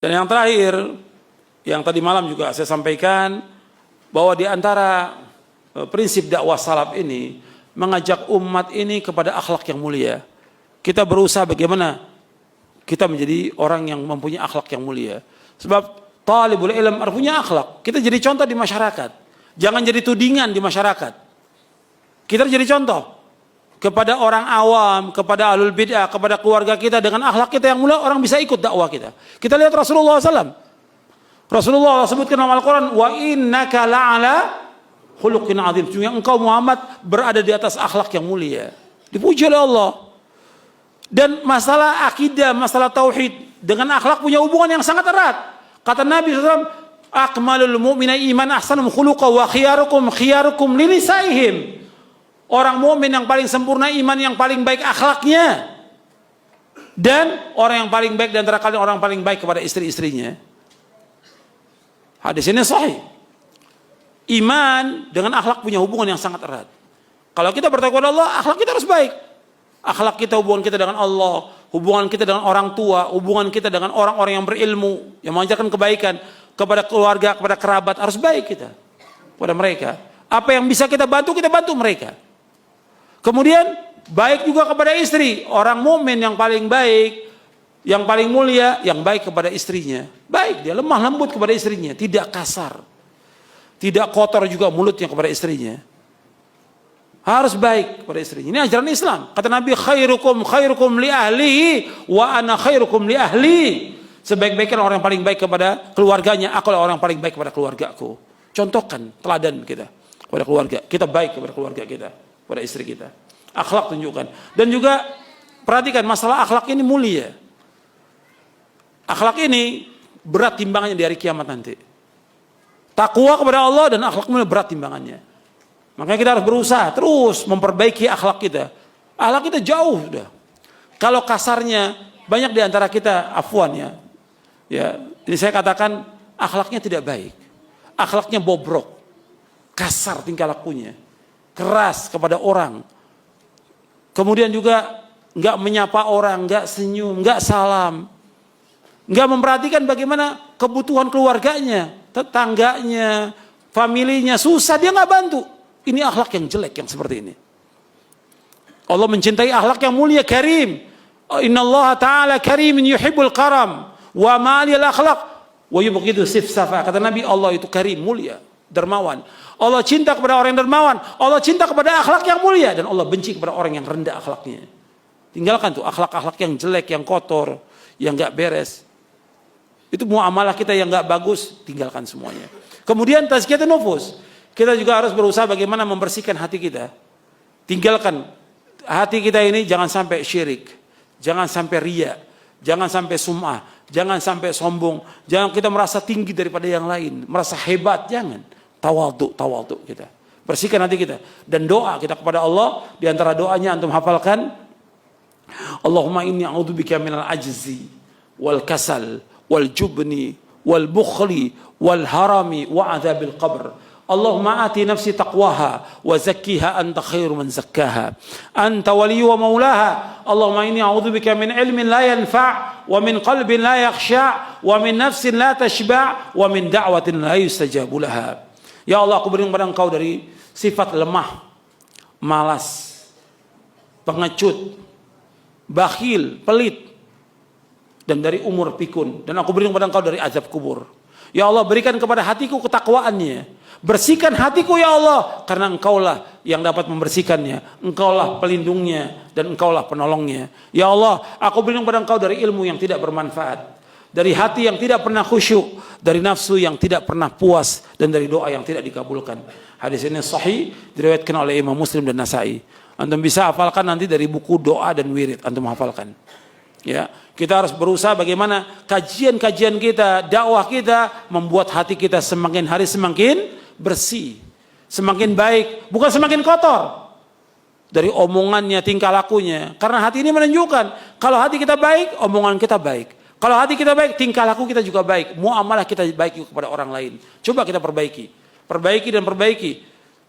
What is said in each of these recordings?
Dan yang terakhir, yang tadi malam juga saya sampaikan, bahwa di antara prinsip dakwah salaf ini, mengajak umat ini kepada akhlak yang mulia. Kita berusaha bagaimana kita menjadi orang yang mempunyai akhlak yang mulia. Sebab talibul ilm harus punya akhlak. Kita jadi contoh di masyarakat. Jangan jadi tudingan di masyarakat. Kita jadi contoh kepada orang awam, kepada ahlul bid'ah, kepada keluarga kita dengan akhlak kita yang mulia, orang bisa ikut dakwah kita. Kita lihat Rasulullah SAW. Rasulullah sebutkan dalam Al-Quran, wa innaka la'ala khuluqin azim. Sesungguhnya engkau Muhammad berada di atas akhlak yang mulia. Dipuji oleh Allah. Dan masalah akidah, masalah tauhid dengan akhlak punya hubungan yang sangat erat. Kata Nabi SAW, akmalul mu'mina iman ahsanum khuluqa wa khiyarukum linisaihim. Orang mukmin yang paling sempurna iman, yang paling baik akhlaknya. Dan orang yang paling baik di antara kalian orang paling baik kepada istri-istrinya. Hadis ini sahih. Iman dengan akhlak punya hubungan yang sangat erat. Kalau kita bertakwa kepada Allah, akhlak kita harus baik. Akhlak kita, hubungan kita dengan Allah, hubungan kita dengan orang tua, hubungan kita dengan orang-orang yang berilmu, yang mengajarkan kebaikan kepada keluarga, kepada kerabat, harus baik kita kepada mereka. Apa yang bisa kita bantu mereka. Kemudian baik juga kepada istri. Orang mukmin yang paling baik, yang paling mulia, yang baik kepada istrinya. Baik, dia lemah lembut kepada istrinya, tidak kasar, tidak kotor juga mulutnya kepada istrinya. Harus baik kepada istrinya. Ini ajaran Islam. Kata Nabi, khairukum li ahlihi wa ana khairukum li ahli. Sebaik-baiknya orang yang paling baik kepada keluarganya, aku adalah orang yang paling baik kepada keluargaku. Contohkan teladan kita kepada keluarga. Kita baik kepada keluarga kita, kepada istri kita. Akhlak tunjukkan. Dan juga perhatikan masalah akhlak ini mulia. Akhlak ini berat timbangannya di hari kiamat nanti. Takwa kepada Allah dan akhlak mulia berat timbangannya. Makanya kita harus berusaha terus memperbaiki akhlak kita. Akhlak kita jauh sudah. Kalau kasarnya banyak di antara kita afwan ya. Ya, ini saya katakan akhlaknya tidak baik. Akhlaknya bobrok. Kasar tingkah lakunya. Keras kepada orang. Kemudian juga enggak menyapa orang, enggak senyum, enggak salam. Enggak memperhatikan bagaimana kebutuhan keluarganya, tetangganya, familinya, susah dia enggak bantu. Ini akhlak yang jelek yang seperti ini. Allah mencintai akhlak yang mulia, karim. Innallaha ta'ala karimin yuhibbul karam wa ma'aliyal akhlak wa yubghidu sifsafa. Kata Nabi, Allah itu karim, mulia, dermawan. Allah cinta kepada orang yang dermawan. Allah cinta kepada akhlak yang mulia. Dan Allah benci kepada orang yang rendah akhlaknya. Tinggalkan tuh akhlak-akhlak yang jelek, yang kotor, yang gak beres. Itu muamalah kita yang gak bagus, tinggalkan semuanya. Kemudian tazkiyatun nufus. Kita juga harus berusaha bagaimana membersihkan hati kita. Tinggalkan hati kita ini, jangan sampai syirik, jangan sampai riya, jangan sampai sum'ah, jangan sampai sombong, jangan kita merasa tinggi daripada yang lain, merasa hebat, jangan. Tawadhu kita. Bersihkan hati kita. Dan doa kita kepada Allah, di antara doanya antum hafalkan, Allahumma inni a'udzubika minal ajzi wal kasal wal jubni wal bukhli wal harami wa adzabil qabr. Allahumma ati nafsi taqwaha wa zakkiha anta khairu man zakkaha anta waliyyu wa maulaha. Allahumma inni a'udzubika min ilmin la yanfa' wa min qalbin la yakhsha' wa min nafsin la tashba' wa min da'watin la yustajabu laha. Ya Allah, aku berlindung kepada Engkau dari sifat lemah, malas, pengecut, bakhil, pelit, dan dari umur pikun. Dan aku berlindung kepada Engkau dari azab kubur. Ya Allah, berikan kepada hatiku ketakwaannya. Bersihkan hatiku ya Allah, karena Engkaulah yang dapat membersihkannya. Engkaulah pelindungnya dan Engkaulah penolongnya. Ya Allah, aku berlindung pada Engkau dari ilmu yang tidak bermanfaat, dari hati yang tidak pernah khusyuk, dari nafsu yang tidak pernah puas, dan dari doa yang tidak dikabulkan. Hadis ini sahih, diriwayatkan oleh Imam Muslim dan Nasai. Antum bisa hafalkan nanti dari buku doa dan wirid, antum hafalkan. Ya, kita harus berusaha bagaimana kajian-kajian kita, dakwah kita membuat hati kita semakin hari semakin bersih, semakin baik, bukan semakin kotor dari omongannya, tingkah lakunya. Karena hati ini menunjukkan kalau hati kita baik, omongan kita baik. Kalau hati kita baik, tingkah laku kita juga baik, muamalah kita baik kepada orang lain. Coba kita perbaiki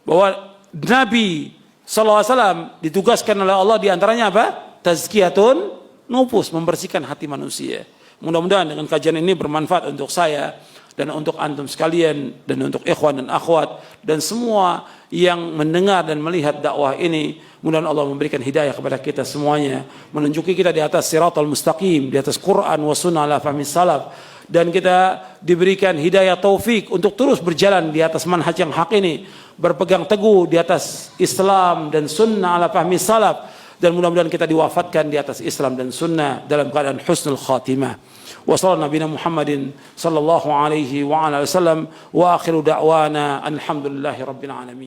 bahwa Nabi SAW ditugaskan oleh Allah diantaranya apa? Tazkiyatun nufus, membersihkan hati manusia. Mudah-mudahan dengan kajian ini bermanfaat untuk saya dan untuk antum sekalian dan untuk ikhwan dan akhwat dan semua yang mendengar dan melihat dakwah ini. Mudah-mudahan Allah memberikan hidayah kepada kita semuanya, menunjuki kita di atas siratal mustaqim, di atas Quran wa sunnah ala fahmi salaf, dan kita diberikan hidayah taufik untuk terus berjalan di atas manhaj yang hak ini, berpegang teguh di atas Islam dan sunnah ala fahmi salaf, dan mudah-mudahan kita diwafatkan di atas Islam dan sunnah dalam keadaan husnul khatimah. Wa sallallahu nabiyana Muhammadin sallallahu alaihi wa ala wasallam wa akhiru da'wana alhamdulillahi rabbil alamin.